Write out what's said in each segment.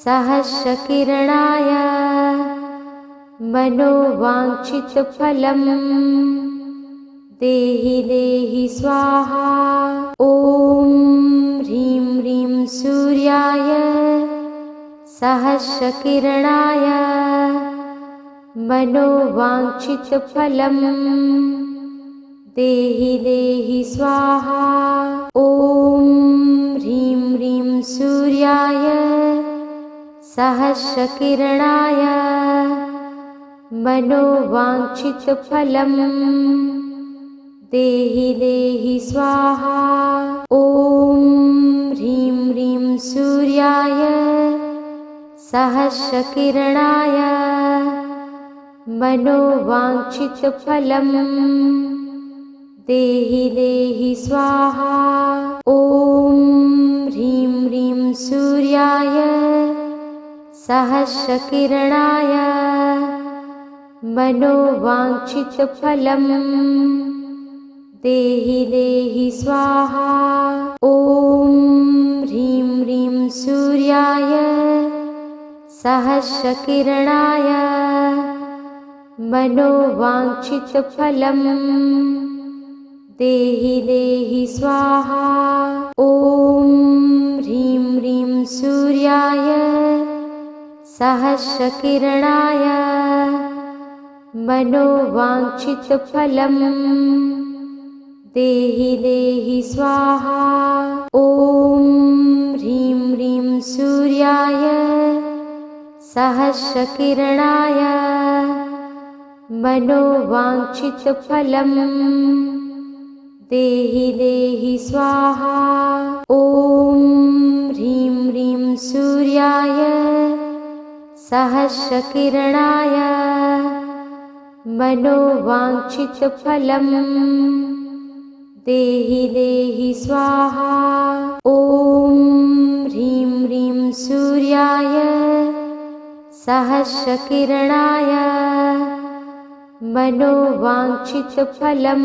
सहस्रकिरणाय मनोवाञ्छितफलं देहि देहि स्वाहा। ॐ ह्रीं ह्रीं सूर्याय सहस्रकिरणाय मनोवाञ्छितफलं देहि देहि स्वाहा। ॐ ह्रीं ह्रीं सूर्याय सहस्रकिरणाय मनोवाञ्छितफलं देहि देहि स्वाहा। ॐ ह्रीं ह्रीं सूर्याय सहस्रकिरणाय मनोवाञ्छितफलं देहि देहि स्वाहा। ॐ ह्रीं ह्रीं सूर्याय सहस्रकिरणाय मनोवाञ्छितफलं देहि देहि स्वाहा। ॐ ह्रीं ह्रीं सूर्याय सहस्रकिरणाय मनोवाञ्छितफलं देहि देहि स्वाहा। ॐ ह्रीं ह्रीं सूर्याय सहस्रकिरणाय मनोवाञ्छितफलं देहि देहि स्वाहा। ॐ ह्रीं ह्रीं सूर्याय सहस्रकिरणाय मनोवाञ्छितफलं देहि देहि स्वाहा। ॐ ह्रीं ह्रीं सूर्याय सहस्रकिरणाय मनोवाञ्छितफलं देहि देहि स्वाहा। ॐ ह्रीं ह्रीं सूर्याय सहस्रकिरणाय मनोवाञ्छितफलं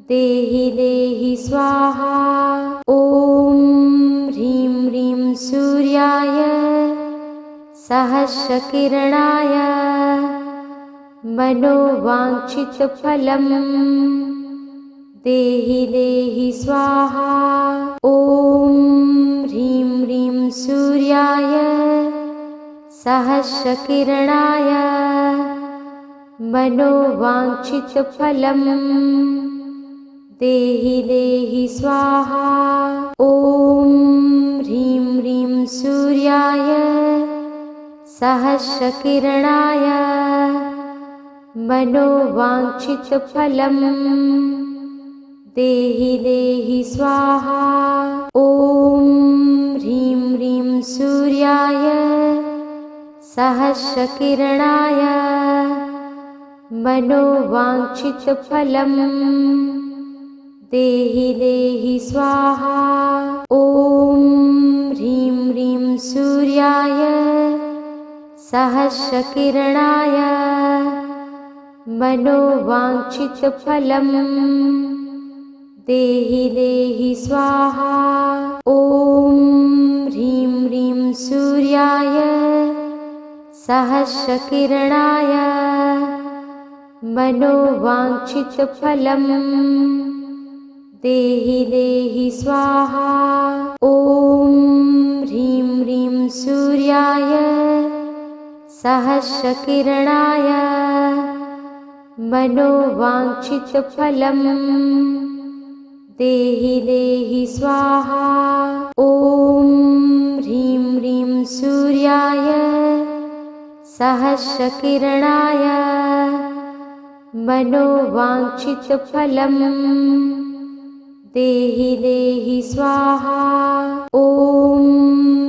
देहि देहि स्वाहा। ॐ ह्रीं ह्रीं सूर्याय सहस्रकिरणाय मनोवाञ्छितफलं देहि देहि स्वाहा। ॐ ह्रीं ह्रीं सूर्याय सहस्रकिरणाय मनोवाञ्छितफलं देहि देहि स्वाहा। ॐ ह्रीं ह्रीं सूर्याय सहस्रकिरणाय मनोवाञ्छितफलं देहि देहि स्वाहा। ॐ ह्रीं ह्रीं सूर्याय सहस्रकिरणाय मनोवाञ्छितफलं देहि देहि स्वाहा। ॐ ह्रीं ह्रीं सूर्याय सहस्रकिरणाय मनोवाञ्छितफलं देहि देहि स्वाहा। ॐ ह्रीं ह्रीं सूर्याय सहस्रकिरणाय मनोवाञ्छितफलं देहि देहि स्वाहा। ॐ ह्रीं ह्रीं सूर्याय सहस्रकिरणाय मनोवाञ्छितफलं देहि देहि स्वाहा। ॐ ह्रीं ह्रीं सूर्याय सहस्रकिरणाय मनोवाञ्छितफलं देहि देहि स्वाहा। ॐ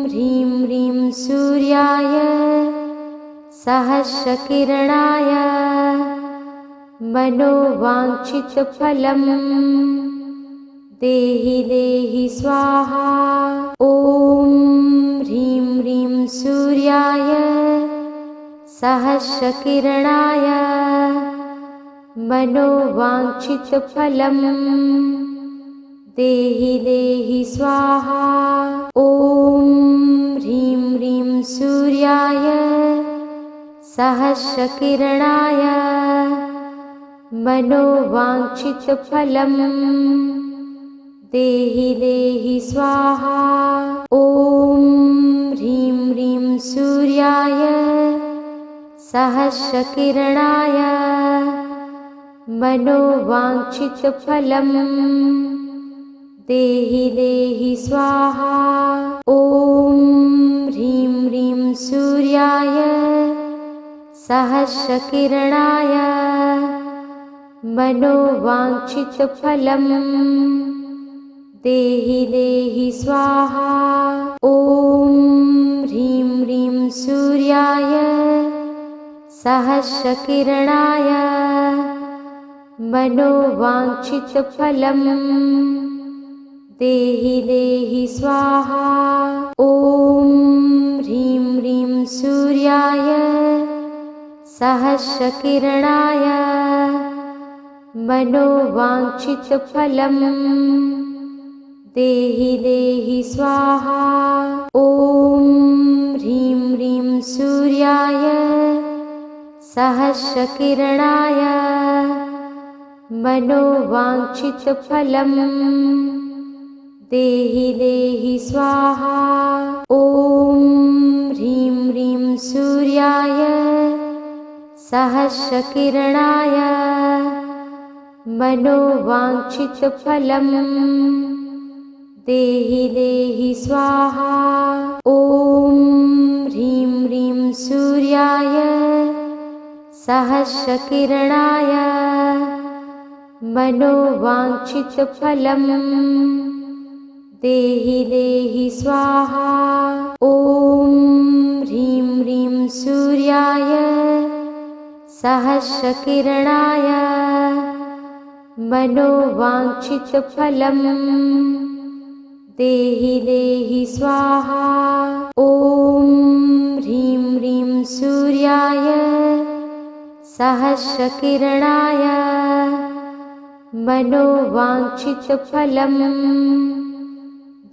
ह्रीं ह्रीं सूर्याय सहस्रकिरणाय मनोवाञ्छितफलं देहि देहि स्वाहा। ॐ ह्रीं ह्रीं सूर्याय सहस्रकिरणाय मनोवाञ्छितफलं देहि देहि स्वाहा। ॐ ह्रीं सूर्याय सहस्रकिरणाय मनोवाञ्छितफलम् देहि देहि स्वाहा। ॐ ह्रीं ह्रीं सूर्याय सहस्रकिरणाय मनोवाञ्छितफलम् देहि देहि स्वाहा। ॐ ह्रीं ह्रीं सूर्याय सहस्रकिरणाय मनोवाञ्छितफलम् देहि देहि स्वाहा। ॐ ह्रीं ह्रीं सूर्याय सहस्रकिरणाय मनोवाञ्छितफलम् देहि देहि स्वाहा। ॐ ह्रीं ह्रीं सूर्याय सहस्रकिरणाय मनोवाञ्छितफलम् देहि देहि स्वाहा। ॐ ह्रीं ह्रीं सूर्याय सहस्रकिरणाय मनोवाञ्छितफलम् देहि देहि स्वाहा। ॐ ह्रीं ह्रीं सूर्याय सहस्रकिरणाय मनोवाञ्छितफलम् देहि देहि स्वाहा। ॐ ह्रीं ह्रीं सूर्याय सहस्रकिरणाय मनोवाञ्छितफलम् देहि देहि स्वाहा। ॐ ह्रीं ह्रीं सूर्याय सहस्रकिरणाय मनोवाञ्छितफलम् देहि देहि स्वाहा। ॐ ह्रीं ह्रीं सूर्याय सहस्रकिरणाय मनोवाञ्छितफलम्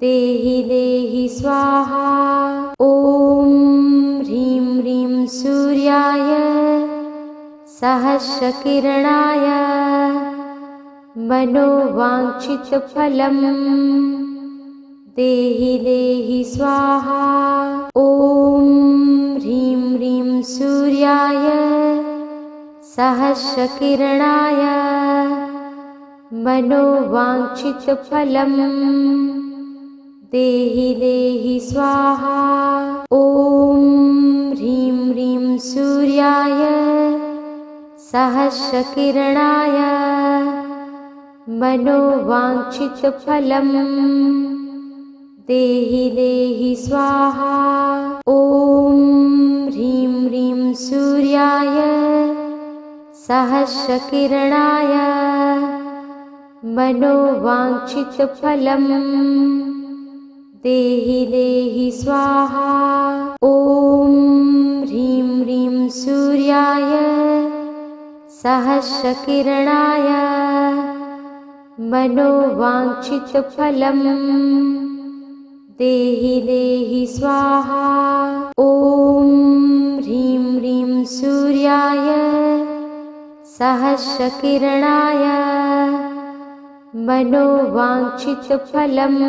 देहि देहि स्वाहा। ॐ ह्रीं ह्रीं सूर्याय सहस्रकिरणाय मनोवाञ्छितफलम् देहि देहि स्वाहा। ॐ ह्रीं ह्रीं सूर्याय सहस्रकिरणाय मनोवाञ्छितफलम् देहि देहि स्वाहा। ॐ ह्रीं ह्रीं सूर्याय सहस्रकिरणाय मनोवाञ्छितफलम् देहि देहि स्वाहा। ॐ ह्रीं ह्रीं सूर्याय सहस्रकिरणाय मनोवाञ्छितफलम् देहि देहि स्वाहा। ॐ ह्रीं ह्रीं सूर्याय सहस्रकिरणाय मनोवाञ्छितफलम् देहि देहि स्वाहा। ॐ ह्रीं ह्रीं सूर्याय सहस्रकिरणाय मनोवाञ्छितफलम्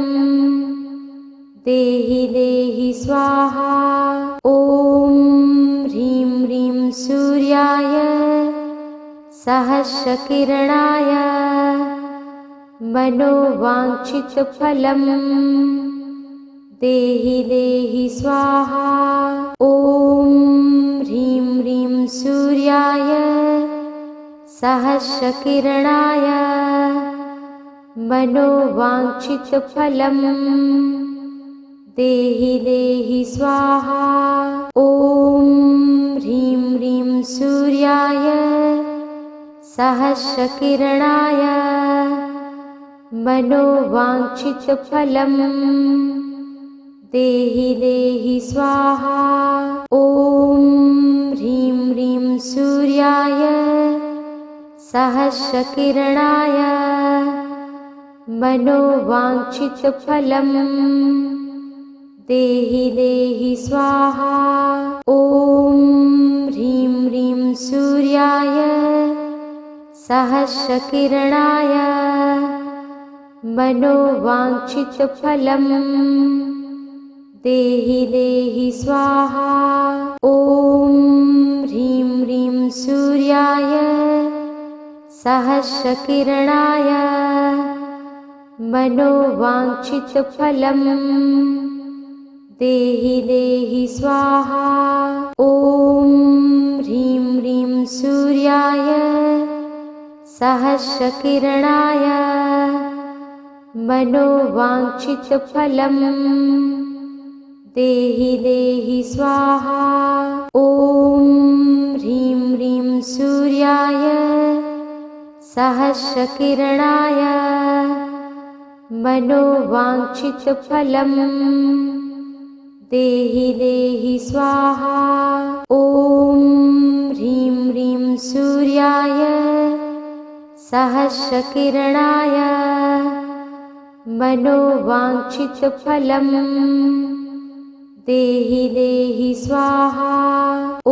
देहि देहि स्वाहा। ॐ ह्रीं ह्रीं सूर्याय सहस्रकिरणाय मनोवाञ्छितफलम् देहि देहि स्वाहा। ॐ ह्रीं ह्रीं सूर्याय सहस्रकिरणाय मनोवाञ्छितफलम् देहि देहि स्वाहा। ॐ ह्रीं ह्रीं सूर्याय सहस्रकिरणाय मनोवाञ्छितफलम् देहि देहि स्वाहा। ॐ ह्रीं ह्रीं सूर्याय सहस्रकिरणाय मनोवाञ्छितफलम् देहि देहि स्वाहा। ॐ ह्रीं ह्रीं सूर्याय सहस्रकिरणाय मनोवाञ्छितफलम् देहि देहि स्वाहा। ॐ ह्रीं ह्रीं सूर्याय सहस्रकिरणाय मनोवाञ्छितफलम् देहि देहि स्वाहा। ॐ ह्रीं ह्रीं सूर्याय सहस्रकिरणाय मनोवाञ्छितफलम् देहि देहि स्वाहा। ॐ ह्रीं ह्रीं सूर्याय सहस्रकिरणाय मनोवाञ्छितफलम् देहि देहि स्वाहा। ॐ ह्रीं ह्रीं सूर्याय सहस्रकिरणाय मनोवाञ्छितफलम् देहि देहि स्वाहा। ॐ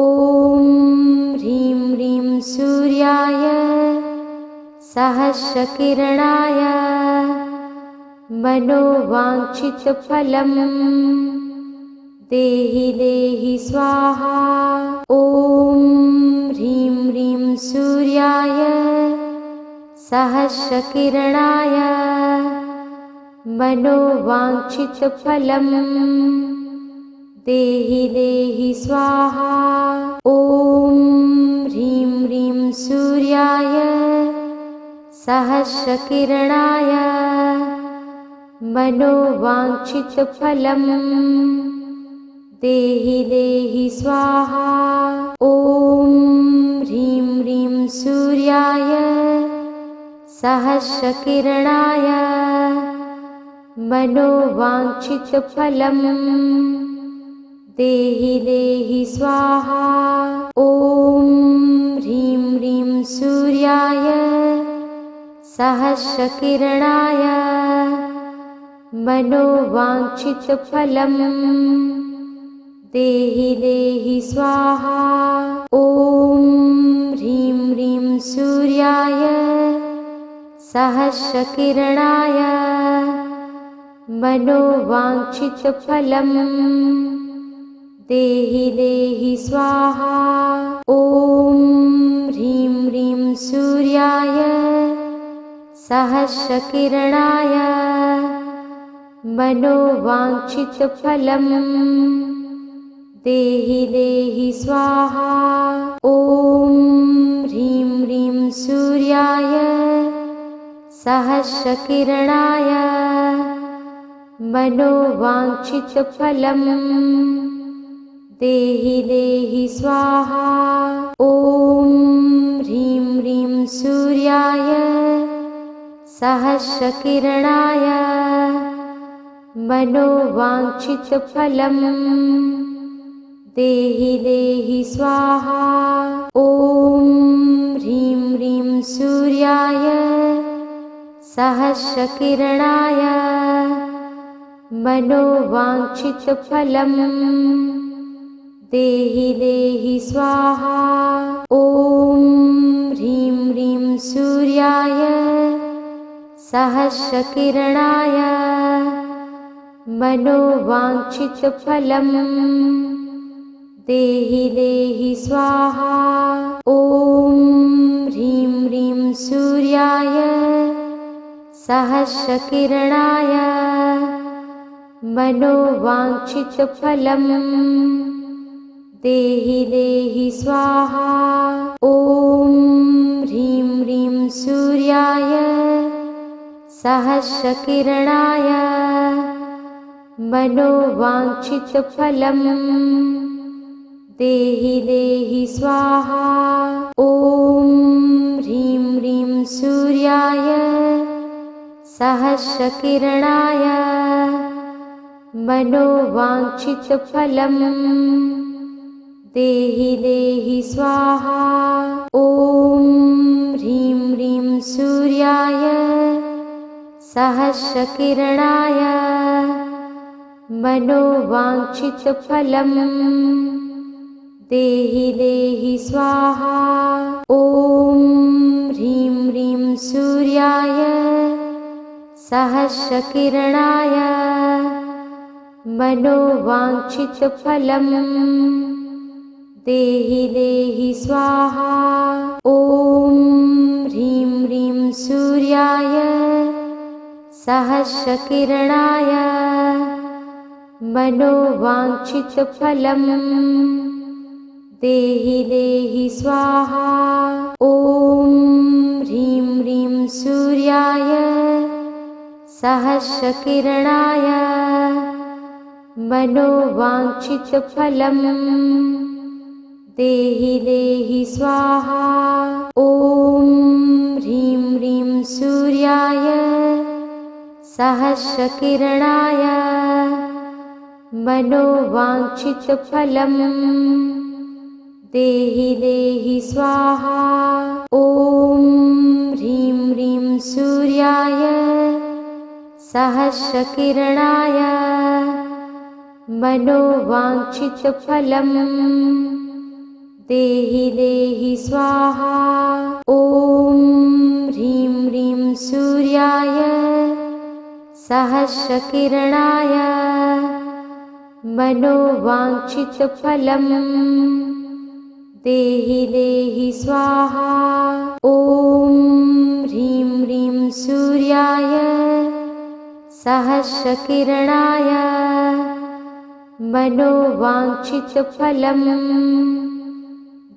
ह्रीं ह्रीं सूर्याय सहस्रकिरणाय मनोवाञ्छितफलम् देहि देहि स्वाहा। ॐ ह्रीं ह्रीं सूर्याय सहस्रकिरणाय मनोवाञ्छितफलम् देहि देहि स्वाहा। ॐ ह्रीं ह्रीं सूर्याय सहस्रकिरणाय मनोवाञ्छितफलम् देहि देहि स्वाहा। ॐ ह्रीं ह्रीं सूर्याय सहस्रकिरणाय मनोवाञ्छितफलम् देहि देहि स्वाहा। ॐ ह्रीं ह्रीं सूर्याय सहस्रकिरणाय मनोवाञ्छितफलम् देहि देहि स्वाहा। ॐ ह्रीं ह्रीं सूर्याय सहस्रकिरणाय मनोवाञ्छितफलम् देहि देहि स्वाहा। ॐ ह्रीं ह्रीं सूर्याय सहस्रकिरणाय मनोवाञ्छितफलम् देहि देहि स्वाहा। ॐ ह्रीं ह्रीं सूर्याय सहस्रकिरणाय मनोवाञ्छितफलम् देहि देहि स्वाहा। ॐ ह्रीं ह्रीं सूर्याय सहस्रकिरणाय मनोवाञ्छितफलम् देहि देहि स्वाहा। ॐ ह्रीं ह्रीं सूर्याय सहस्रकिरणाय मनोवाञ्छितफलम् देहि देहि स्वाहा। ॐ ह्रीं ह्रीं सूर्याय सहस्रकिरणाय मनोवाञ्छितफलम् देहि देहि स्वाहा। ॐ ह्रीं ह्रीं सूर्याय सहस्रकिरणाय मनोवाञ्छितफलम् देहि देहि स्वाहा। ॐ ह्रीं ह्रीं सूर्याय सहस्रकिरणाय मनोवाञ्छितफलम् देहि देहि स्वाहा। ॐ ह्रीं ह्रीं सूर्याय सहस्रकिरणाय मनोवाञ्छितफलम् देहि देहि स्वाहा। ॐ ह्रीं ह्रीं सूर्याय सहस्रकिरणाय मनोवाञ्छितफलम् देहि देहि स्वाहा। ॐ ह्रीं ह्रीं सूर्याय सहस्रकिरणाय मनोवाञ्छितफलम् देहि देहि स्वाहा। ॐ ह्रीं ह्रीं सूर्याय सहस्रकिरणाय मनोवाञ्छितफलम् देहि देहि स्वाहा। ॐ ह्रीं ह्रीं सूर्याय सहस्रकिरणाय मनोवाञ्छितफलम् देहि देहि स्वाहा। ॐ ह्रीं ह्रीं सूर्याय सहस्रकिरणाय मनोवाञ्छितफलम् देहि देहि स्वाहा। ॐ ह्रीं ह्रीं सूर्याय सहस्रकिरणाय मनोवाञ्छितफलम् देहि देहि स्वाहा। ॐ ह्रीं ह्रीं सूर्याय सहस्रकिरणाय मनोवाञ्छितफलम् देहि देहि स्वाहा। ॐ ह्रीं ह्रीं सूर्याय सहस्रकिरणाय मनोवाञ्छितफलम्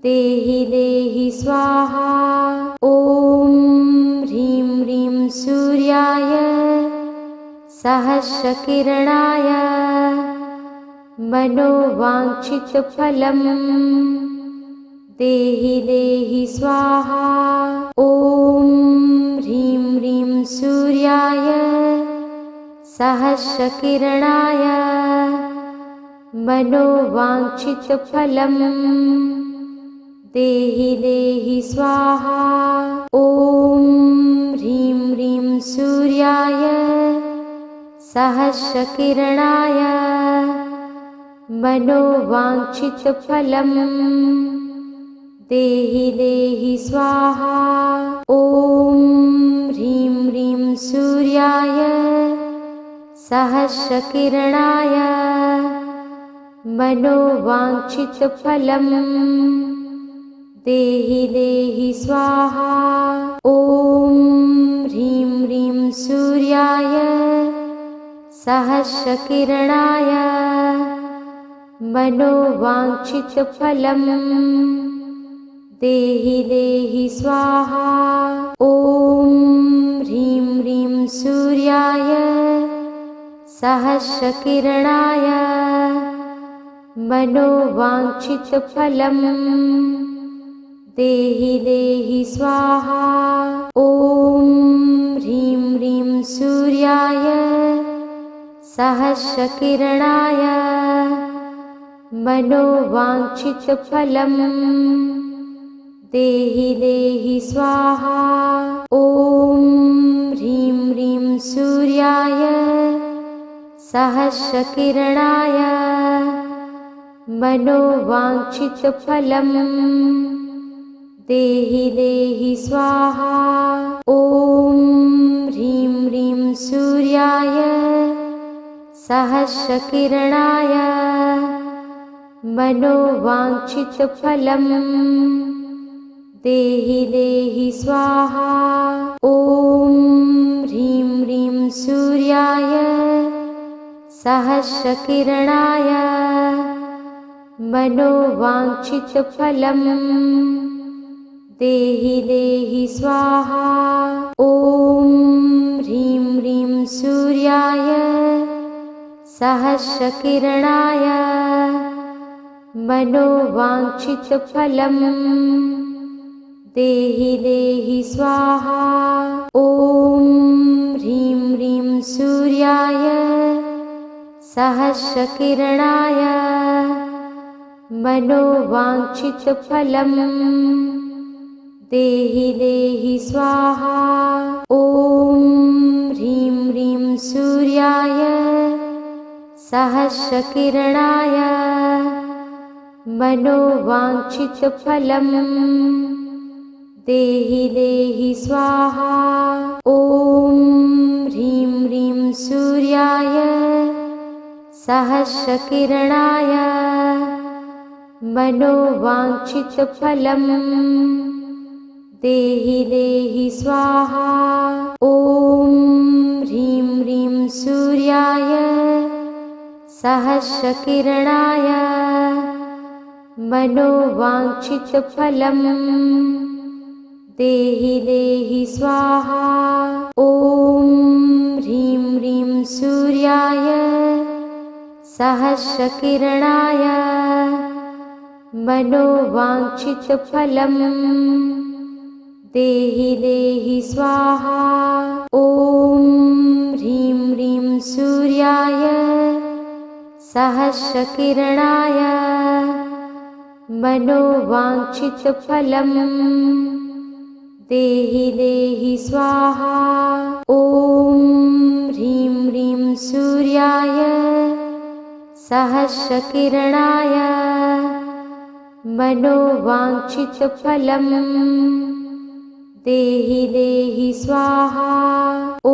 देहि देहि स्वाहा। ॐ ह्रीं ह्रीं सूर्याय सहस्रकिरणाय मनोवाञ्छितफलम् देहि देहि स्वाहा। ॐ ह्रीं ह्रीं सूर्याय सहस्रकिरणाय मनोवाञ्छितफलम् देहि देहि स्वाहा। ॐ ह्रीं ह्रीं सूर्याय सहस्रकिरणाय मनोवाञ्छितफलम् देहि देहि स्वाहा। ॐ ह्रीं ह्रीं सूर्याय सहस्रकिरणाय मनोवाञ्छितफलम् देहि देहि स्वाहा। ॐ ह्रीं ह्रीं सूर्याय सहस्रकिरणाय मनोवाञ्छितफलम् देहि देहि स्वाहा। ॐ ह्रीं ह्रीं सूर्याय सहस्रकिरणाय मनोवाञ्छितफलम् देहि देहि स्वाहा। ॐ ह्रीं ह्रीं सूर्याय सहस्रकिरणाय मनोवाञ्छितफलम् देहि देहि स्वाहा। ॐ ह्रीं ह्रीं सूर्याय सहस्रकिरणाय मनोवाञ्छितफलम् देहि देहि स्वाहा। ॐ ह्रीं ह्रीं सूर्याय सहस्रकिरणाय मनोवाञ्छितफलम् देहि देहि स्वाहा। ॐ ह्रीं ह्रीं सूर्याय सहस्रकिरणाय मनोवाञ्छितफलम् देहि देहि स्वाहा। ॐ ह्रीं ह्रीं सूर्याय सहस्रकिरणाय मनोवाञ्छितफलम् देहि देहि स्वाहा। ॐ ह्रीं ह्रीं सूर्याय सहस्रकिरणाय मनोवाञ्छितफलम् देहि देहि स्वाहा। ॐ ह्रीं ह्रीं सूर्याय सहस्रकिरणाय मनोवाञ्छितफलं देहि देहि स्वाहा। ॐ ह्रीं ह्रीं सूर्याय सहस्रकिरणाय मनोवाञ्छितफलं देहि देहि स्वाहा। ॐ ह्रीं ह्रीं सूर्याय सहस्रकिरणाय मनोवाञ्छितफलं देहि देहि स्वाहा। ॐ ह्रीं ह्रीं सूर्याय सहस्रकिरणाय मनोवाञ्छितफलं देहि देहि स्वाहा। ॐ ह्रीं ह्रीं सूर्याय सहस्रकिरणाय मनोवाञ्छितफलं देहि देहि स्वाहा। ॐ ह्रीं ह्रीं सूर्याय सहस्रकिरणाय मनोवाञ्छितफलं देहि देहि स्वाहा। ॐ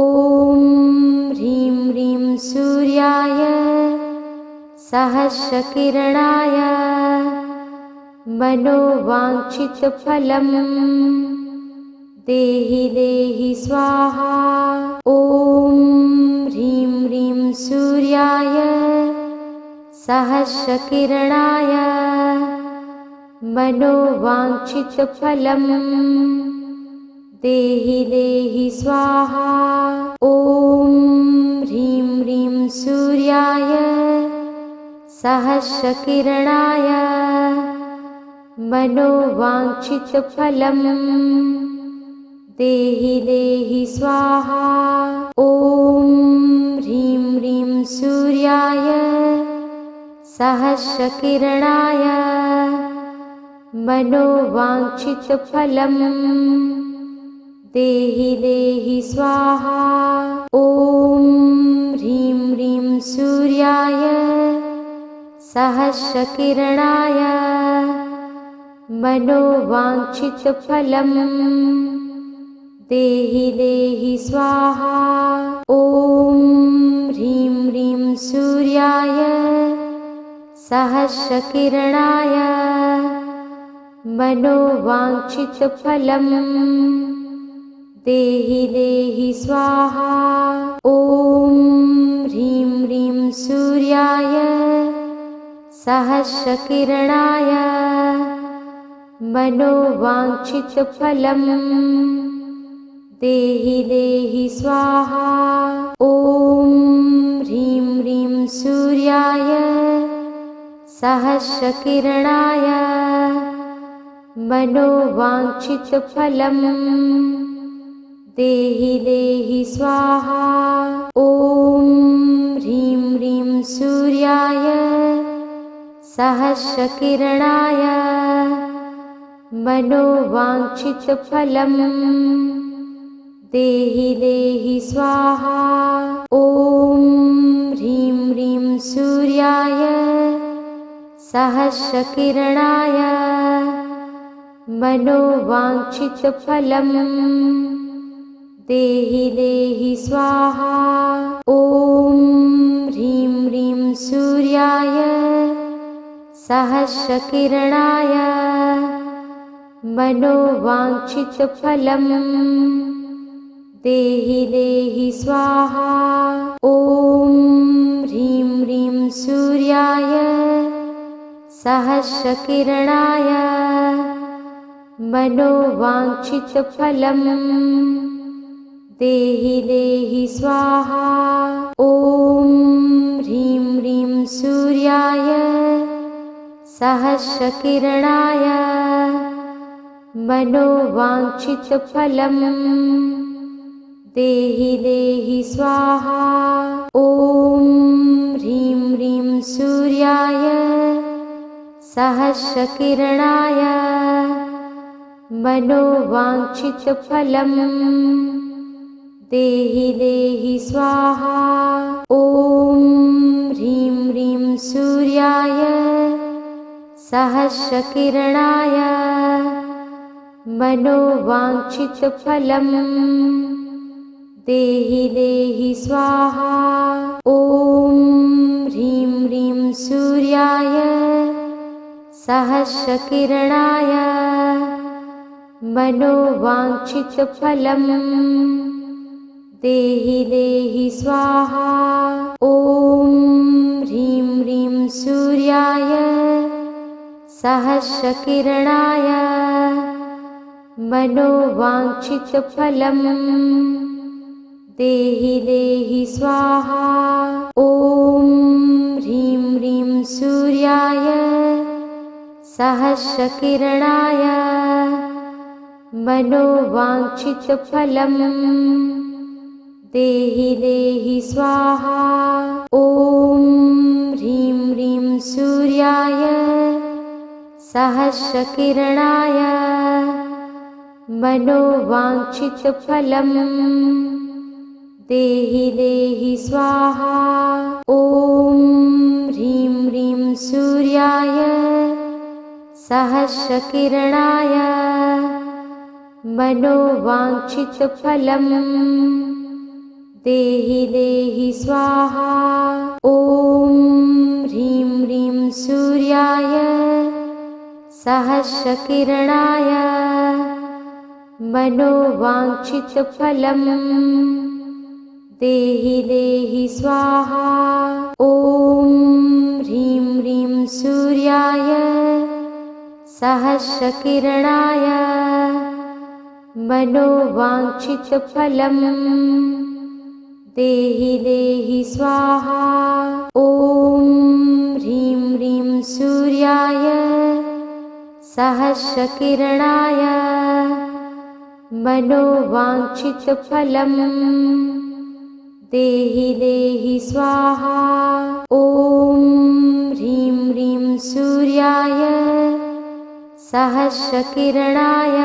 ह्रीं ह्रीं सूर्याय सहस्रकिरणाय मनोवाञ्छितफलं देहि देहि स्वाहा। ॐ ह्रीं ह्रीं सूर्याय सहस्रकिरणाय मनोवाञ्छितफलं देहि देहि स्वाहा। ॐ ह्रीं ह्रीं सूर्याय सहस्रकिरणाय मनोवाञ्छितफलं देहि देहि स्वाहा। ॐ ह्रीं ह्रीं सूर्याय सहस्रकिरणाय मनोवाञ्छितफलं देहि देहि स्वाहा। ॐ ह्रीं ह्रीं सूर्याय सहस्रकिरणाय मनोवाञ्छितफलं देहि देहि स्वाहा। ॐ ह्रीं ह्रीं सूर्याय सहस्रकिरणाय मनोवाञ्छितफलं देहि देहि स्वाहा। ॐ ह्रीं ह्रीं सूर्याय सहस्रकिरणाय मनोवाञ्छितफलं देहि देहि स्वाहा। ॐ ह्रीं ह्रीं सूर्याय सहस्रकिरणाय मनोवाञ्छितफलं देहि देहि स्वाहा। ॐ ह्रीं ह्रीं सूर्याय सहस्रकिरणाय मनोवाञ्छितफलं देहि देहि स्वाहा। ॐ ह्रीं ह्रीं सूर्याय सहस्रकिरणाय मनोवाञ्छितफलं देहि देहि स्वाहा। ॐ ह्रीं ह्रीं सूर्याय सहस्रकिरणाय मनोवाञ्छितफलं देहि देहि स्वाहा। ॐ ह्रीं ह्रीं सूर्याय सहस्रकिरणाय मनोवाञ्छितफलं देहि देहि स्वाहा। ॐ ह्रीं ह्रीं सूर्याय सहस्रकिरणाय मनोवाञ्छितफलं देहि देहि स्वाहा। ॐ ह्रीं ह्रीं सूर्याय सहस्रकिरणाय मनोवाञ्छितफलं देहि देहि स्वाहा। ॐ ह्रीं सूर्याय सहस्रकिरणाय मनोवाञ्छितफलम् देहि देहि स्वाहा। ॐ ह्रीं ह्रीं सूर्याय सहस्रकिरणाय मनोवाञ्छितफलम् देहि देहि स्वाहा। ॐ ह्रीं ह्रीं सूर्याय सहस्रकिरणाय मनोवाञ्छितफलम् देहि देहि स्वाहा। ॐ ह्रीं ह्रीं सूर्याय सहस्रकिरणाय मनोवाञ्छितफलम् देहि देहि स्वाहा। ॐ ह्रीं ह्रीं सूर्याय सहस्रकिरणाय मनोवाञ्छितफलम् देहि देहि स्वाहा। ॐ ह्रीं ह्रीं सूर्याय सहस्रकिरणाय मनोवाञ्छितफलम् देहि देहि स्वाहा। ॐ ह्रीं ह्रीं सूर्याय सहस्रकिरणाय मनोवाञ्छितफलम् देहि देहि स्वाहा। ॐ ह्रीं ह्रीं सूर्याय सहस्रकिरणाय मनोवाञ्छितफलम् देहि देहि स्वाहा। ॐ ह्रीं ह्रीं सूर्याय सहस्रकिरणाय मनोवाञ्छितफलम् देहि देहि स्वाहा। ॐ ह्रीं ह्रीं सूर्याय सहस्रकिरणाय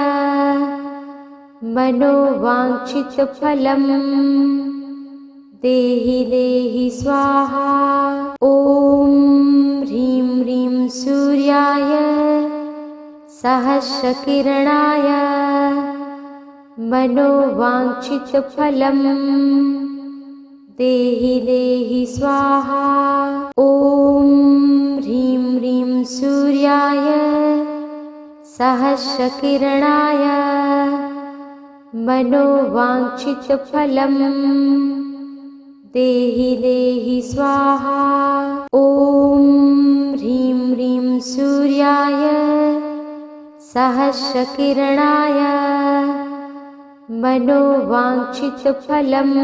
मनोवाञ्छितफलम् देहि देहि स्वाहा। ॐ ह्रीं ह्रीं सूर्याय सहस्रकिरणाय मनोवाञ्छितफलम् देहि देहि स्वाहा। ॐ ह्रीं ह्रीं सूर्याय सहस्रकिरणाय मनोवाञ्छितफलम् देहि देहि स्वाहा। ॐ ह्रीं ह्रीं सूर्याय सहस्रकिरणाय मनोवाञ्छितफलम्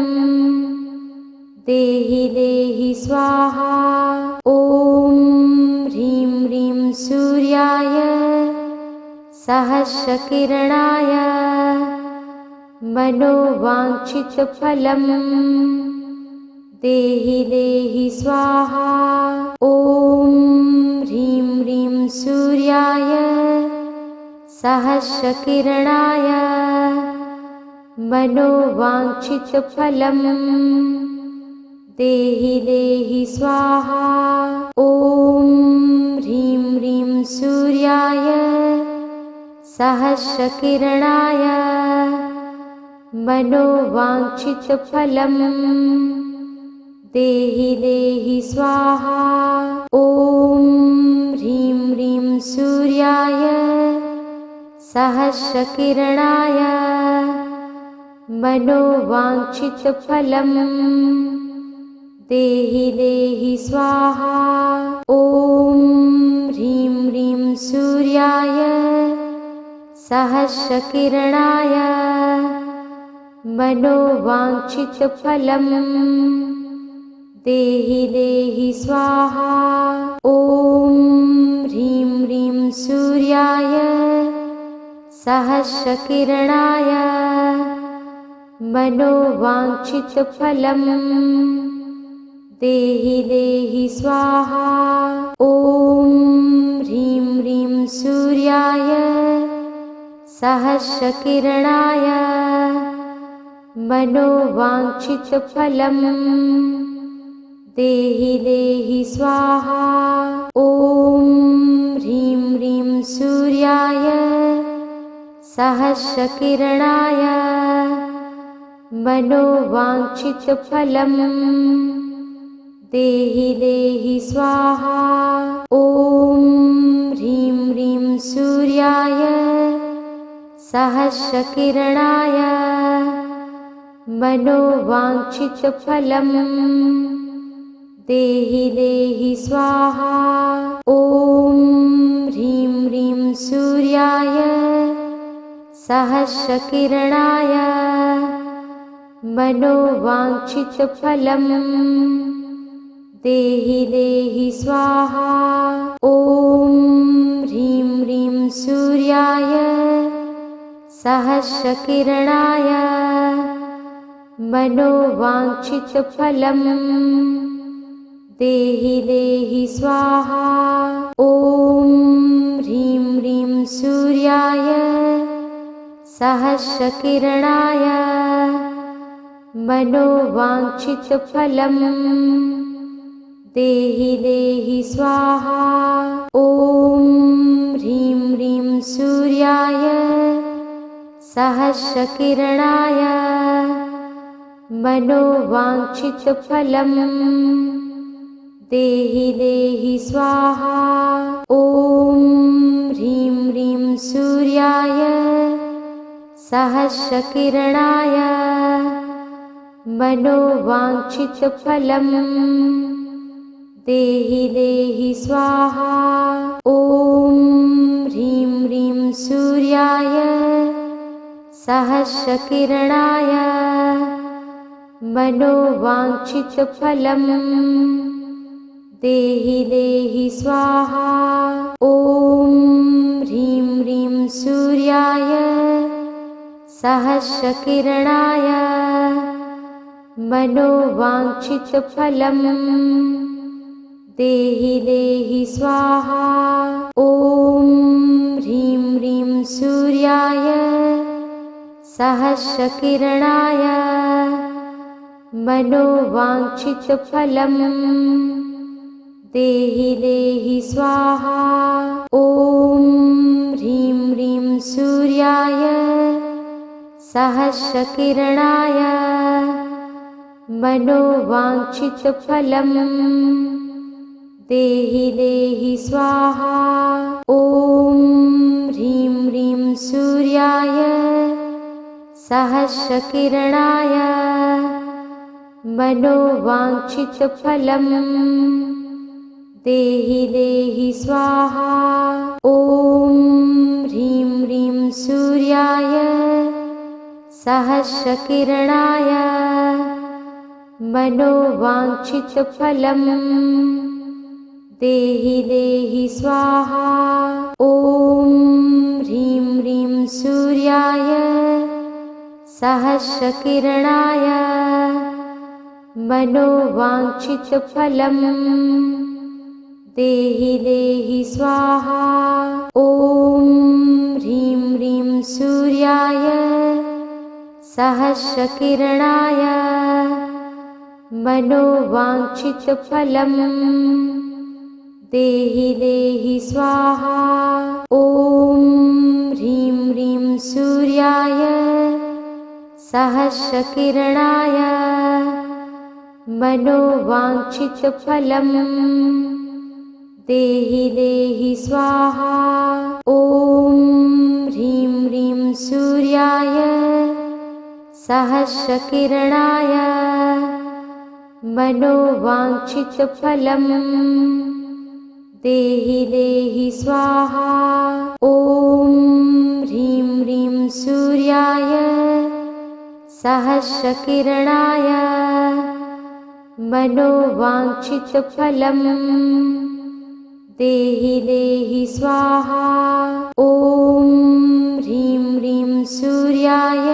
देहि देहि स्वाहा। ॐ ह्रीं ह्रीं सूर्याय सहस्रकिरणाय मनोवाञ्छितफलम् देहि देहि स्वाहा। ॐ ह्रीं ह्रीं सूर्याय सहस्रकिरणाय मनोवाञ्छितफलम् देहि देहि स्वाहा। ॐ ह्रीं ह्रीं सूर्याय सहस्रकिरणाय मनोवाञ्छितफलम् देहि देहि स्वाहा। ॐ ह्रीं ह्रीं सूर्याय सहस्रकिरणाय मनोवाञ्छितफलम् देहि देहि स्वाहा। ॐ ह्रीं ह्रीं सूर्याय सहस्रकिरणाय मनोवाञ्छितफलम् देहि देहि स्वाहा। ॐ ह्रीं ह्रीं सूर्याय सहस्रकिरणाय मनोवाञ्छितफलम् देहि देहि स्वाहा। ॐ ह्रीं ह्रीं सूर्याय सहस्रकिरणाय मनोवाञ्छितफलम् देहि देहि स्वाहा। ॐ ह्रीं ह्रीं सूर्याय सहस्रकिरणाय मनोवाञ्छितफलम् देहि देहि स्वाहा। ॐ ह्रीं ह्रीं सूर्याय सहस्रकिरणाय मनोवाञ्छितफलम् देहि देहि स्वाहा। ॐ ह्रीं ह्रीं सूर्याय सहस्रकिरणाय मनोवाञ्छितफलम् देहि देहि स्वाहा। ॐ ह्रीं ह्रीं सूर्याय सहस्रकिरणाय मनोवाञ्छितफलम् देहि देहि स्वाहा। ॐ ह्रीं ह्रीं सूर्याय सहस्रकिरणाय मनोवाञ्छितफलम् देहि देहि स्वाहा। ॐ ह्रीं ह्रीं सूर्याय सहस्रकिरणाय मनोवाञ्छितफलम् देहि देहि स्वाहा। ॐ ह्रीं ह्रीं सूर्याय सहस्रकिरणाय मनोवाञ्छितफलम् देहि देहि स्वाहा। ॐ ह्रीं ह्रीं सूर्याय सहस्रकिरणाय मनोवाञ्छितफलम् देहि देहि स्वाहा। ॐ ह्रीं ह्रीं सूर्याय सहस्रकिरणाय मनोवाञ्छितफलम् देहि देहि स्वाहा। ॐ ह्रीं ह्रीं सूर्याय सहस्रकिरणाय मनोवाञ्छितफलम् देहि देहि स्वाहा। ॐ ह्रीं ह्रीं सूर्याय सहस्रकिरणाय मनोवाञ्छितफलम् देहि देहि स्वाहा। ॐ ह्रीं ह्रीं सूर्याय सहस्रकिरणाय मनोवाञ्छितफलम् देहि देहि स्वाहा। ॐ ह्रीं ह्रीं सूर्याय सहस्रकिरणाय मनोवाञ्छितफलम् देहि देहि स्वाहा। ॐ ह्रीं ह्रीं सूर्याय सहस्रकिरणाय मनोवाञ्छितफलम् देहि देहि स्वाहा। ॐ ह्रीं ह्रीं सूर्याय सहस्रकिरणाय मनोवाञ्छितफलम् देहि देहि स्वाहा। ॐ ह्रीं ह्रीं सूर्याय सहस्रकिरणाय मनोवाञ्छितफलम् देहि देहि स्वाहा। ॐ ह्रीं ह्रीं सूर्याय सहस्रकिरणाय मनोवाञ्छितफलम् देहि देहि स्वाहा। ॐ ह्रीं ह्रीं सूर्याय सहस्रकिरणाय मनोवाञ्छितफलम् देहि देहि स्वाहा। ॐ ह्रीं ह्रीं सूर्याय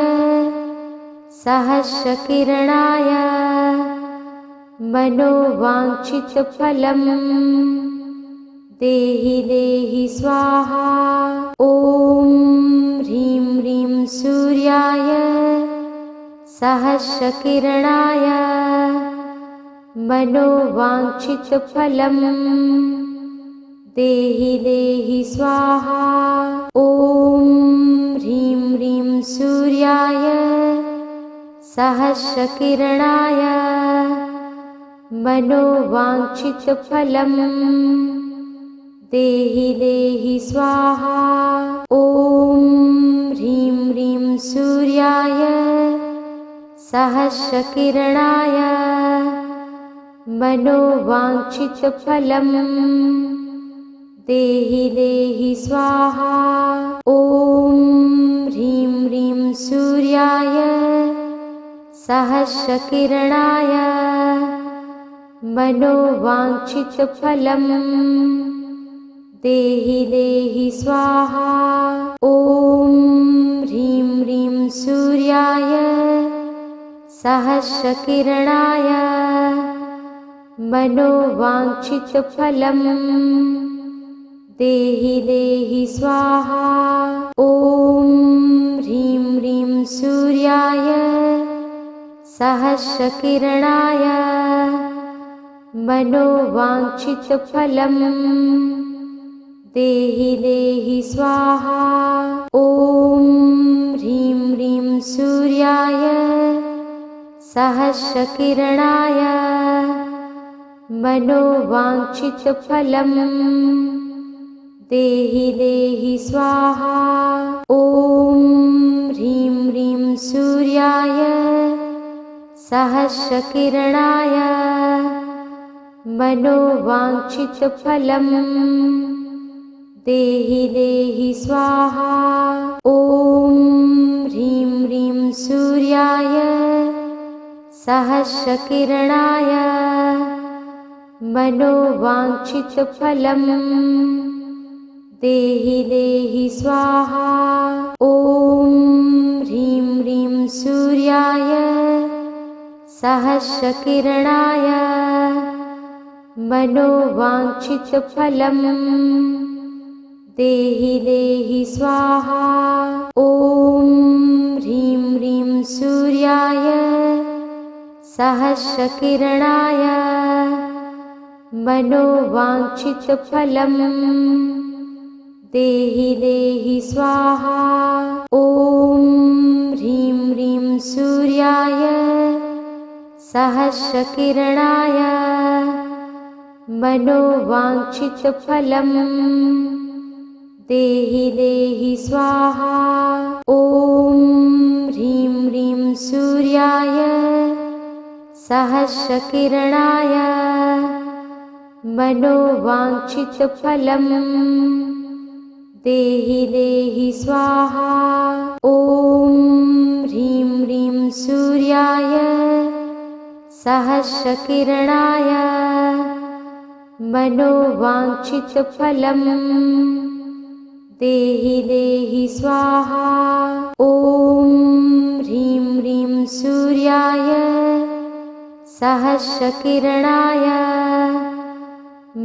सहस्रकिरणाय मनोवाञ्छितफलम् देहि देहि स्वाहा। ॐ ह्रीं ह्रीं सूर्याय सहस्रकिरणाय मनोवाञ्छितफलम् देहि देहि स्वाहा। ॐ ह्रीं ह्रीं सूर्याय सहस्रकिरणाय मनोवाञ्छितफलम् देहि देहि स्वाहा। ॐ ह्रीं ह्रीं सूर्याय सहस्रकिरणाय मनोवाञ्छितफलम् देहि देहि स्वाहा। ॐ ह्रीं ह्रीं सूर्याय सहस्रकिरणाय मनोवाञ्छितफलम् देहि देहि स्वाहा। ॐ ह्रीं ह्रीं सूर्याय सहस्रकिरणाय मनोवाञ्छितफलम् देहि देहि स्वाहा। ॐ ह्रीं ह्रीं सूर्याय सहस्रकिरणाय मनोवाञ्छितफलम् देहि देहि स्वाहा। ॐ ह्रीं ह्रीं सूर्याय सहस्रकिरणाय मनोवाञ्छितफलम् देहि देहि स्वाहा। ॐ ह्रीं ह्रीं सूर्याय सहस्रकिरणाय मनोवाञ्छितफलम् देहि देहि स्वाहा। ॐ ह्रीं ह्रीं सूर्याय सहस्रकिरणाय मनोवाञ्छितफलम् देहि देहि स्वाहा। ॐ ह्रीं ह्रीं सूर्याय सहस्रकिरणाय मनोवाञ्छितफलम् देहि देहि स्वाहा। ॐ ह्रीं ह्रीं सूर्याय सहस्रकिरणाय मनोवाञ्छितफलम् देहि देहि स्वाहा। ॐ ह्रीं ह्रीं सूर्याय सहस्रकिरणाय मनोवाञ्छितफलम् देहि देहि स्वाहा। ॐ ह्रीं ह्रीं सूर्याय सहस्रकिरणाय मनोवाञ्छितफलम् देहि देहि स्वाहा। ॐ ह्रीं ह्रीं सूर्याय सहस्रकिरणाय मनोवाञ्छितफलम् देहि देहि स्वाहा। ॐ ह्रीं ह्रीं सूर्याय सहस्रकिरणाय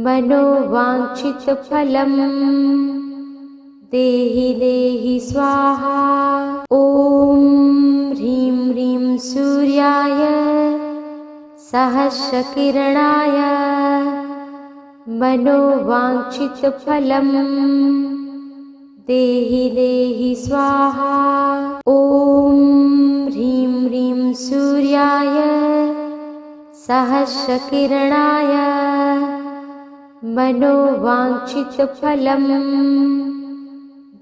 मनोवाञ्छितफलम् देहि देहि स्वाहा। ॐ ह्रीं ह्रीं सूर्याय सहस्रकिरणाय मनोवाञ्छितफलम् देहि देहि स्वाहा। ॐ ह्रीं ह्रीं सूर्याय सहस्रकिरणाय मनोवाञ्छितफलम्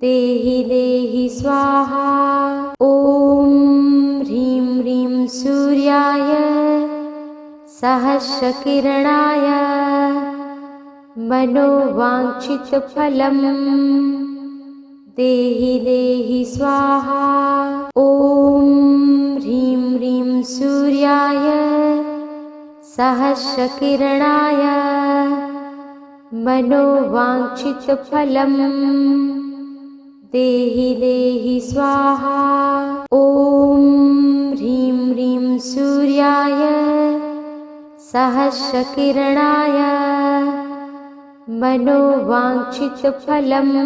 देहि देहि स्वाहा। ॐ ह्रीं ह्रीं सूर्याय सहस्रकिरणाय मनोवाञ्छितफलम् देहि देहि स्वाहा। ॐ ह्रीं ह्रीं सूर्याय सहस्रकिरणाय मनोवाञ्छितफलम् देहि देहि स्वाहा। ॐ ह्रीं ह्रीं सूर्याय सहस्रकिरणाय मनोवाञ्छितफलम्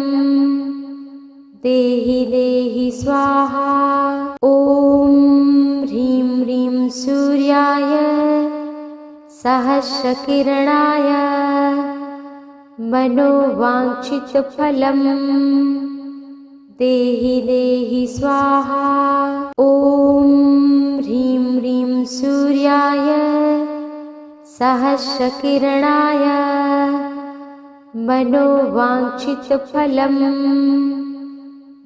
देहि देहि स्वाहा। ॐ ह्रीं ह्रीं सूर्याय सहस्रकिरणाय मनोवाञ्छितफलं देहि देहि स्वाहा। ॐ ह्रीं ह्रीं सूर्याय सहस्रकिरणाय मनोवाञ्छितफलं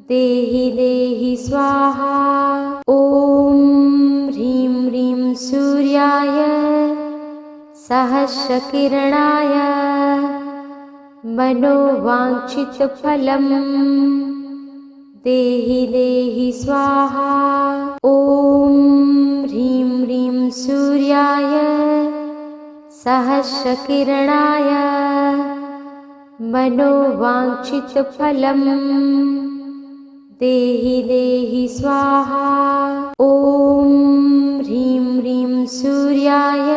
देहि देहि स्वाहा। ॐ ह्रीं ह्रीं सूर्याय सहस्रकिरणाय मनोवाञ्छितफलं देहि देहि स्वाहा। ॐ ह्रीं ह्रीं सूर्याय सहस्रकिरणाय मनोवाञ्छितफलं देहि देहि स्वाहा। ॐ ह्रीं ह्रीं सूर्याय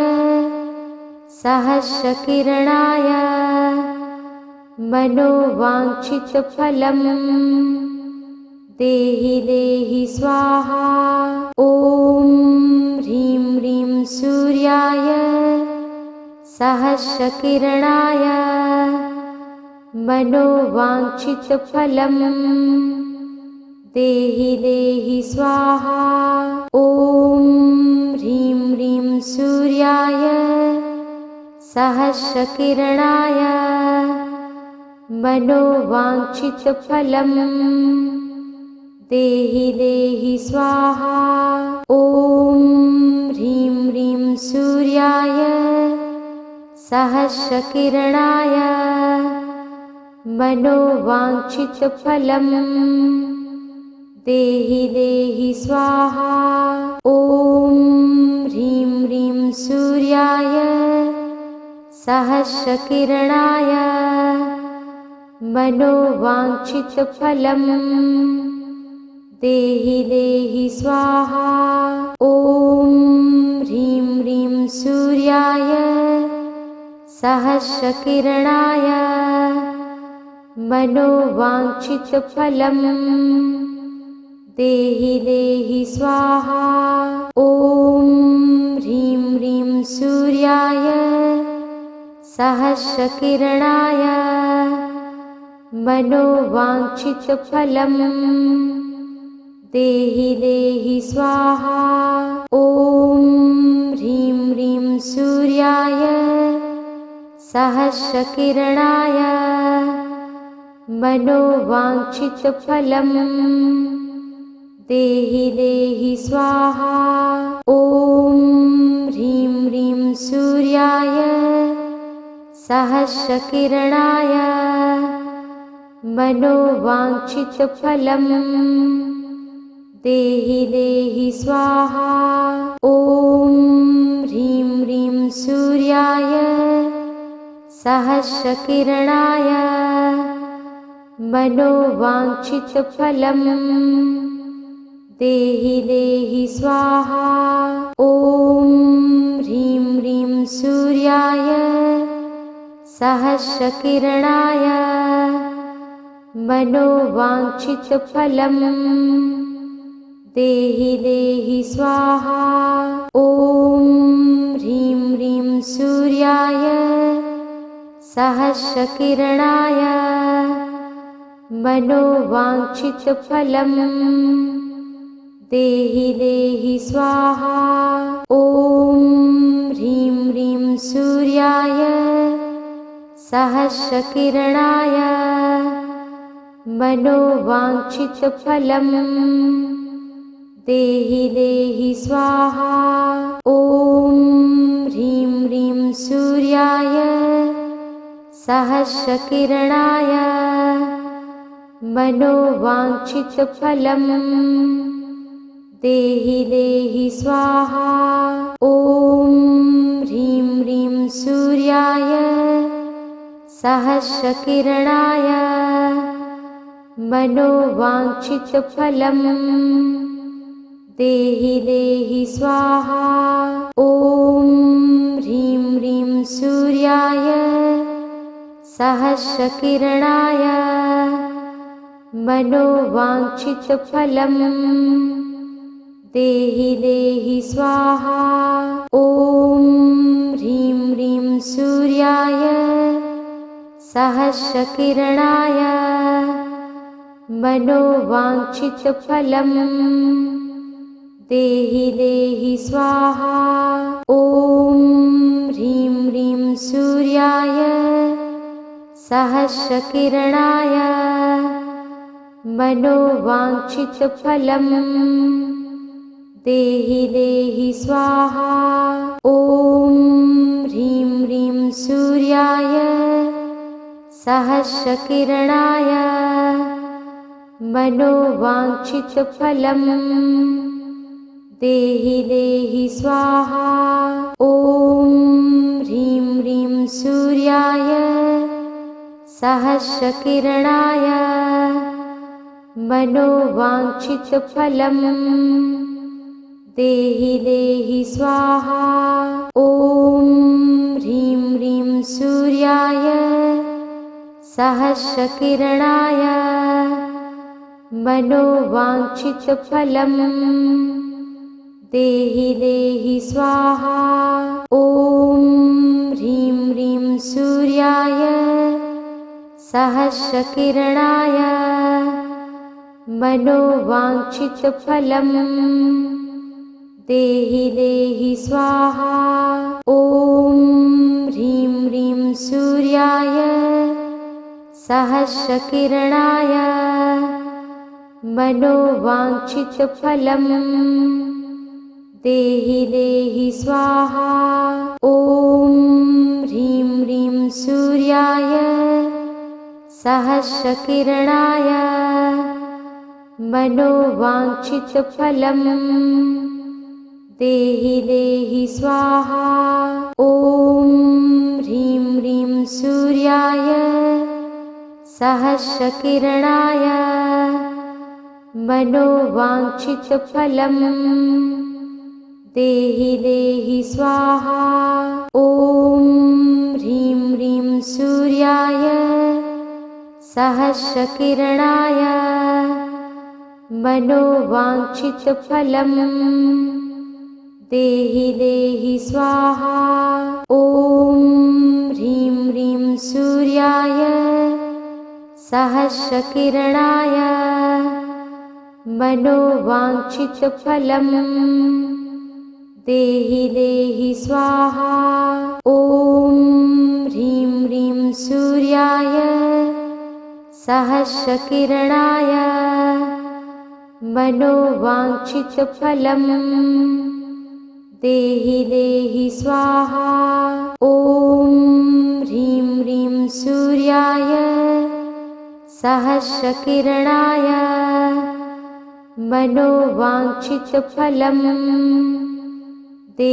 सहस्रकिरणाय मनोवाञ्छितफलं देहि देहि स्वाहा। ॐ ह्रीं ह्रीं सूर्याय सहस्रकिरणाय मनोवाञ्छितफलं देहि देहि स्वाहा। ॐ ह्रीं ह्रीं सूर्याय सहस्रकिरणाय मनोवाञ्छितफलं देहि देहि स्वाहा। ॐ ह्रीं ह्रीं सूर्याय सहस्रकिरणाय मनोवाञ्छितफलं देहि देहि स्वाहा। ॐ ह्रीं ह्रीं सूर्याय सहस्रकिरणाय मनोवाञ्छितफलं देहि देहि स्वाहा। ॐ ह्रीं ह्रीं सूर्याय सहस्रकिरणाय मनोवाञ्छितफलं देहि देहि स्वाहा। ॐ ह्रीं ह्रीं सूर्याय सहस्रकिरणाय मनोवाञ्छितफलं देहि देहि स्वाहा। ॐ ह्रीं ह्रीं सूर्याय सहस्रकिरणाय मनोवाञ्छितफलं देहि देहि स्वाहा। ॐ ह्रीं ह्रीं सूर्याय सहस्रकिरणाय मनोवाञ्छितफलं देहि देहि स्वाहा। ॐ ह्रीं ह्रीं सूर्याय सहस्रकिरणाय मनोवाञ्छितफलं देहि देहि स्वाहा। ॐ ह्रीं ह्रीं सूर्याय सहस्रकिरणाय मनोवाञ्छितफलं देहि देहि स्वाहा। ॐ ह्रीं ह्रीं सूर्याय सहस्रकिरणाय मनोवाञ्छितफलं देहि देहि स्वाहा। ॐ ह्रीं ह्रीं सूर्याय सहस्रकिरणाय मनोवाञ्छितफलं देहि देहि स्वाहा। ॐ ह्रीं ह्रीं सूर्याय सहस्रकिरणाय मनोवाञ्छितफलं देहि देहि स्वाहा। ॐ ह्रीं ह्रीं सूर्याय सहस्रकिरणाय मनोवाञ्छितफलं देहि देहि स्वाहा। ॐ ह्रीं ह्रीं सूर्याय सहस्रकिरणाय मनोवाञ्छितफलं देहि देहि स्वाहा। ॐ ह्रीं सहस्रकिरणाय मनोवाञ्छितफलम् देहि देहि स्वाहा। ॐ ह्रीं ह्रीं सूर्याय सहस्रकिरणाय मनोवाञ्छितफलम् देहि देहि स्वाहा। ॐ ह्रीं ह्रीं सूर्याय सहस्रकिरणाय मनोवाञ्छितफलम् देहि देहि स्वाहा। ॐ ह्रीं ह्रीं सूर्याय सहस्रकिरणाय मनोवाञ्छितफलम् देहि देहि स्वाहा। ॐ ह्रीं ह्रीं सूर्याय सहस्रकिरणाय मनोवाञ्छितफलम् देहि देहि स्वाहा। ॐ ह्रीं ह्रीं सूर्याय सहस्रकिरणाय मनोवाञ्छितफलम् देहि देहि स्वाहा। ॐ ह्रीं ह्रीं सूर्याय सहस्रकिरणाय मनोवाञ्छितफलम् देहि देहि स्वाहा। ॐ ह्रीं ह्रीं सूर्याय सहस्रकिरणाय मनोवाञ्छितफलम् देहि देहि स्वाहा। ॐ ह्रीं ह्रीं सूर्याय सहस्रकिरणाय मनोवाञ्छितफलम् देहि देहि स्वाहा। ॐ ह्रीं ह्रीं सूर्याय सहस्रकिरणाय मनोवाञ्छितफलम् देहि देहि स्वाहा। ॐ ह्रीं ह्रीं सूर्याय सहस्रकिरणाय मनोवाञ्छितफलम् देहि देहि स्वाहा। ॐ ह्रीं ह्रीं सूर्याय सहस्रकिरणाय मनोवाञ्छितफलम् देहि देहि स्वाहा। ॐ ह्रीं ह्रीं सूर्याय सहस्रकिरणाय मनोवाञ्छितफलम्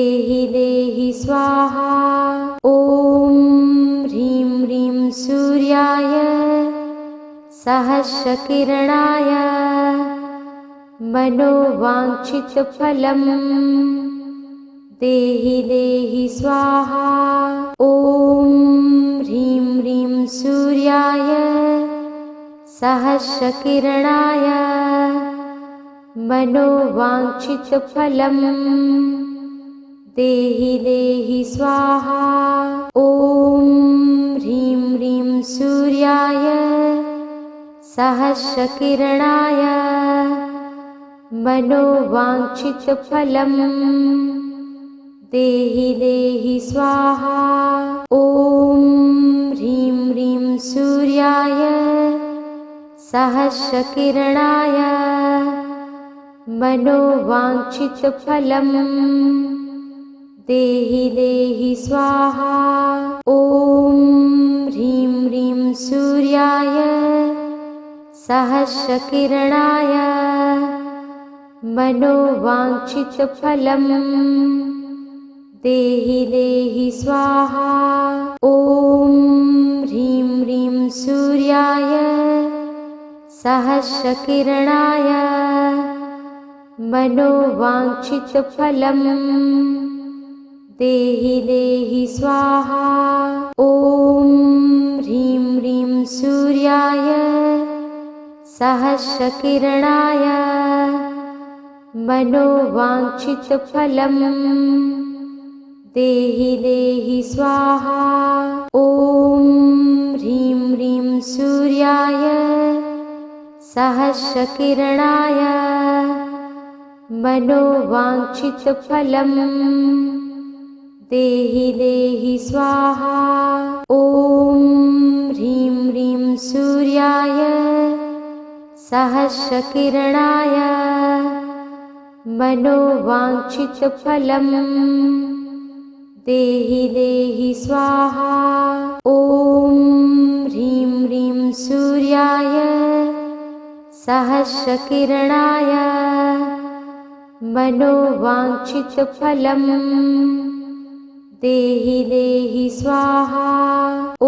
देहि देहि स्वाहा। ॐ ह्रीं ह्रीं सूर्याय सहस्रकिरणाय मनोवाञ्छितफलम् देहि देहि स्वाहा। ॐ ह्रीं ह्रीं सूर्याय सहस्रकिरणाय मनोवाञ्छितफलम् देहि देहि स्वाहा। ॐ ह्रीं ह्रीं सूर्याय सहस्रकिरणाय मनोवाञ्छितफलम् देहि देहि स्वाहा। ॐ ह्रीं ह्रीं सूर्याय सहस्रकिरणाय मनोवाञ्छितफलम् देहि देहि स्वाहा। ॐ ह्रीं ह्रीं सूर्याय सहस्रकिरणाय मनोवाञ्छितफलम् देहि देहि स्वाहा। ॐ ह्रीं ह्रीं सूर्याय सहस्रकिरणाय मनोवाञ्छितफलम् देहि देहि स्वाहा। ॐ ह्रीं ह्रीं सूर्याय सहस्रकिरणाय मनोवाञ्छितफलम् देहि देहि स्वाहा। ॐ ह्रीं सूर्याय सहस्रकिरणाय मनोवाञ्छितफलं देहि देहि स्वाहा। ॐ ह्रीं ह्रीं सूर्याय सहस्रकिरणाय मनोवाञ्छितफलं देहि देहि स्वाहा। ॐ ह्रीं ह्रीं सूर्याय सहस्रकिरणाय मनोवाञ्छितफलं देहि देहि स्वाहा। ॐ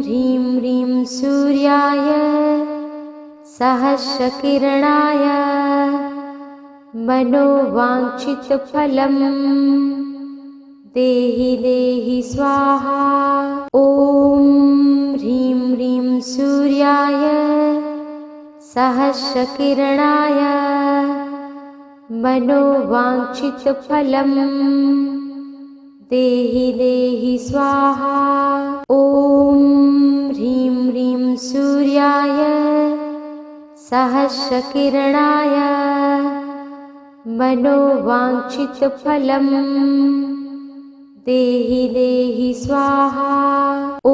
ह्रीं ह्रीं सूर्याय सहस्रकिरणाय मनोवाञ्छितफलं देहि देहि स्वाहा। ॐ ह्रीं ह्रीं सूर्याय सहस्रकिरणाय मनोवाञ्छितफलं देहि देहि स्वाहा। ॐ ह्रीं ह्रीं सूर्याय सहस्रकिरणाय मनोवाञ्छितफलं देहि देहि स्वाहा। ॐ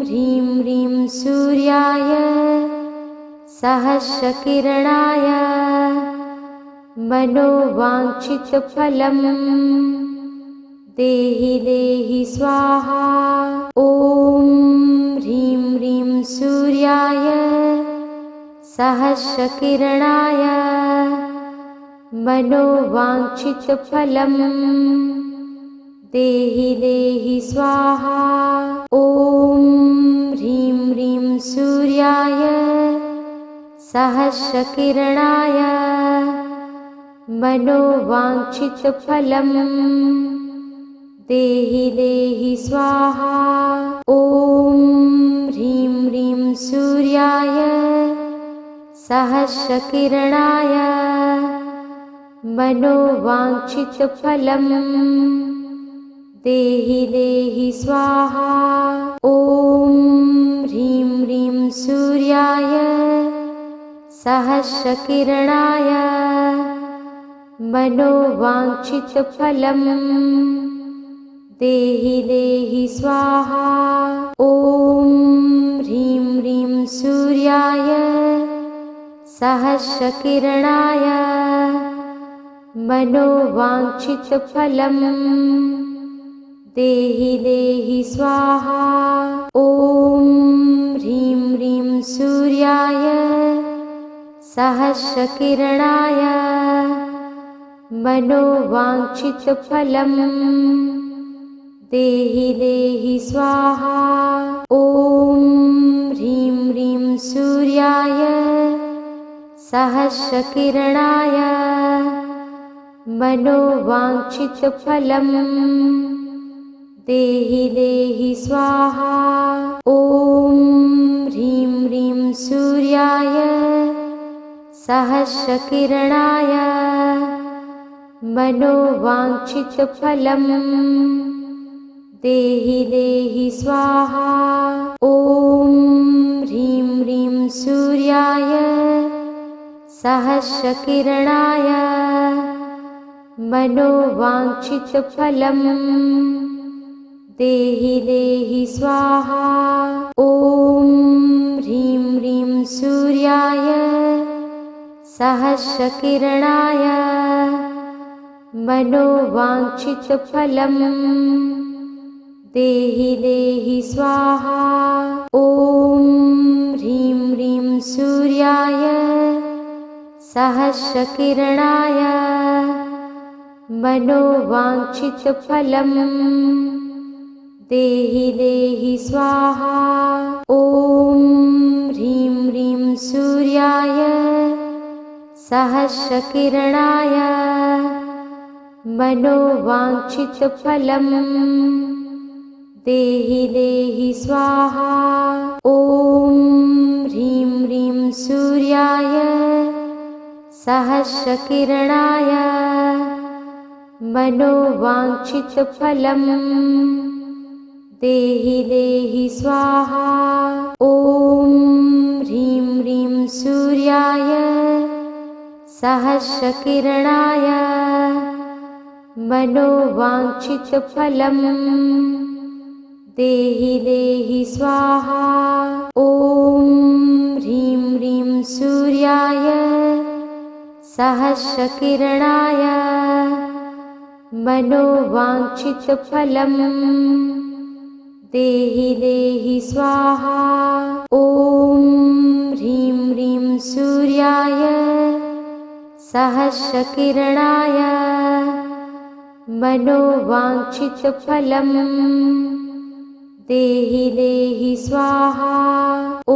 ह्रीं ह्रीं सूर्याय सहस्रकिरणाय मनोवाञ्छितफलं देहि देहि स्वाहा। ॐ ह्रीं ह्रीं सूर्याय सहस्रकिरणाय मनोवाञ्छितफलं देहि देहि स्वाहा। ॐ ह्रीं ह्रीं सूर्याय सहस्रकिरणाय मनोवाञ्छितफलं देहि देहि स्वाहा। ॐ ह्रीं ह्रीं सूर्याय सहस्रकिरणाय मनोवाञ्छितफलं देहि देहि स्वाहा। ॐ ह्रीं ह्रीं सूर्याय सहस्रकिरणाय मनोवाञ्छितफलं देहि देहि स्वाहा। ॐ ह्रीं ह्रीं सूर्याय सहस्रकिरणाय मनोवाञ्छितफलं देहि देहि स्वाहा। ॐ ह्रीं ह्रीं सूर्याय सहस्रकिरणाय मनोवाञ्छितफलं देहि देहि स्वाहा। ॐ ह्रीं ह्रीं सूर्याय सहस्रकिरणाय मनोवाञ्छितफलं देहि देहि स्वाहा। ॐ ह्रीं ह्रीं सूर्याय सहस्रकिरणाय मनोवाञ्छितफलं देहि देहि स्वाहा। ॐ ह्रीं ह्रीं सूर्याय सहस्रकिरणाय मनोवाञ्छितफलं देहि देहि स्वाहा। ॐ ह्रीं ह्रीं सूर्याय सहस्रकिरणाय मनोवाञ्छितफलं देहि देहि स्वाहा। ॐ ह्रीं ह्रीं सूर्याय सहस्रकिरणाय मनोवाञ्छितफलं देहि देहि स्वाहा। ॐ ह्रीं ह्रीं सूर्याय सहस्रकिरणाय मनोवाञ्छितफलं देहि देहि स्वाहा। ॐ ह्रीं ह्रीं सूर्याय सहस्रकिरणाय मनोवाञ्छितफलं देहि देहि स्वाहा। ॐ ह्रीं ह्रीं सूर्याय सहस्रकिरणाय मनोवाञ्छितफलं देहि देहि स्वाहा। ॐ ह्रीं ह्रीं सूर्याय सहस्रकिरणाय मनोवाञ्छितफलं देहि देहि स्वाहा। ॐ ह्रीं ह्रीं सूर्याय सहस्रकिरणाय मनोवाञ्छितफलं देहि देहि स्वाहा। ॐ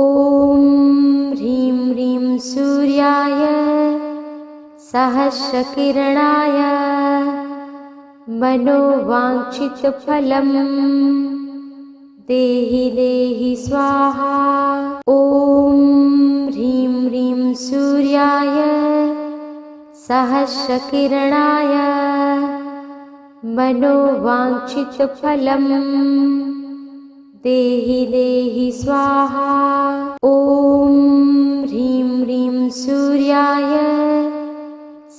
ह्रीं ह्रीं सूर्याय सहस्रकिरणाय मनोवाञ्छितफलं देहि देहि स्वाहा। ॐ ह्रीं ह्रीं सूर्याय सहस्रकिरणाय मनोवाञ्छितफलं देहि देहि स्वाहा। ॐ ह्रीं ह्रीं सूर्याय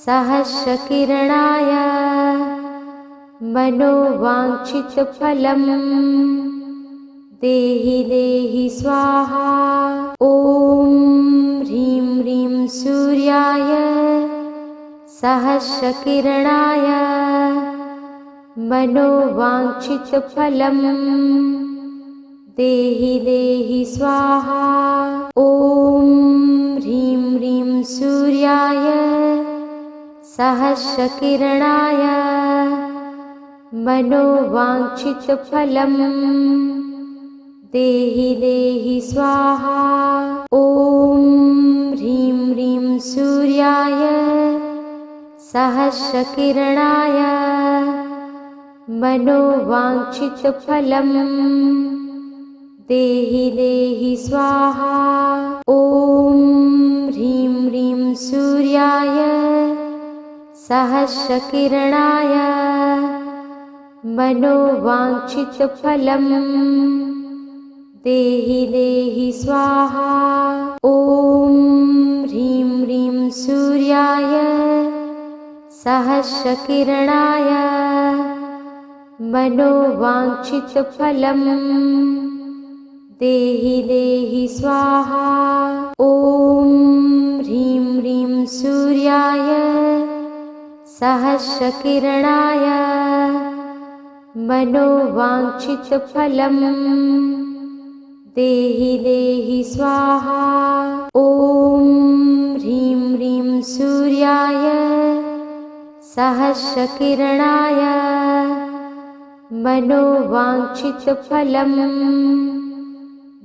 सहस्रकिरणाय मनोवाञ्छितफलं देहि देहि स्वाहा। ॐ ह्रीं ह्रीं सूर्याय सहस्रकिरणाय मनोवाञ्छितफलं देहि देहि स्वाहा। ॐ ह्रीं ह्रीं सूर्याय सहस्रकिरणाय मनोवाञ्छितफलं देहि देहि स्वाहा। ॐ ह्रीं ह्रीं सूर्याय सहस्रकिरणाय मनोवाञ्छितफलं देहि देहि स्वाहा। ॐ ह्रीं ह्रीं सूर्याय सहस्रकिरणाय मनोवाञ्छितफलं देहि देहि स्वाहा। ॐ ह्रीं ह्रीं सूर्याय सहस्रकिरणाय मनोवाञ्छितफलं देहि देहि स्वाहा। ॐ ह्रीं ह्रीं सूर्याय सहस्रकिरणाय मनोवाञ्छितफलं देहि देहि स्वाहा। ॐ ह्रीं ह्रीं सूर्याय सहस्रकिरणाय मनोवाञ्छितफलं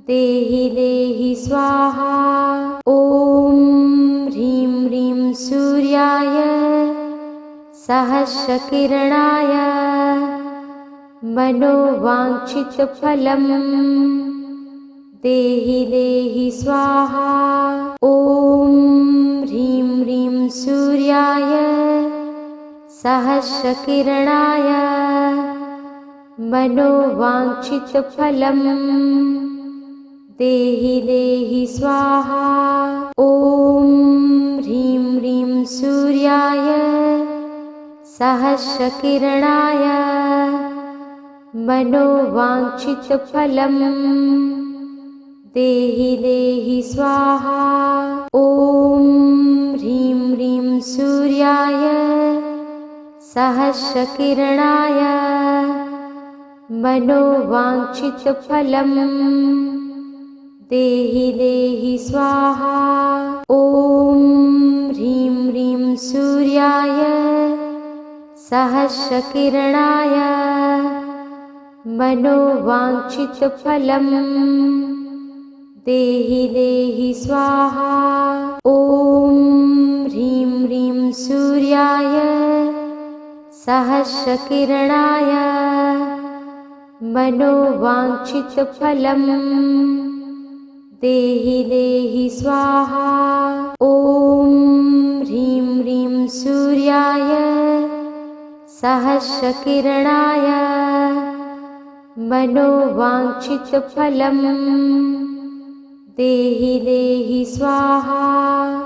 देहि देहि स्वाहा। ॐ ह्रीं ह्रीं सूर्याय सहस्रकिरणाय मनोवाञ्छितफलं देहि देहि स्वाहा। ॐ ह्रीं ह्रीं सूर्याय सहस्रकिरणाय मनोवाञ्छितफलं देहि देहि स्वाहा। ॐ ह्रीं ह्रीं सूर्याय सहस्रकिरणाय मनोवाञ्छितफलं देहि देहि स्वाहा। ॐ ह्रीं ह्रीं सूर्याय सहस्रकिरणाय मनोवाञ्छितफलं देहि देहि स्वाहा। ॐ ह्रीं ह्रीं सूर्याय सहस्रकिरणाय मनोवाञ्छितफलं देहि देहि स्वाहा। ॐ ह्रीं ह्रीं सूर्याय सहस्रकिरणाय मनोवाञ्छितफलं देहि देहि स्वाहा। ॐ ह्रीं ह्रीं सूर्याय सहस्रकिरणाय मनोवाञ्छितफलं देहि देहि स्वाहा।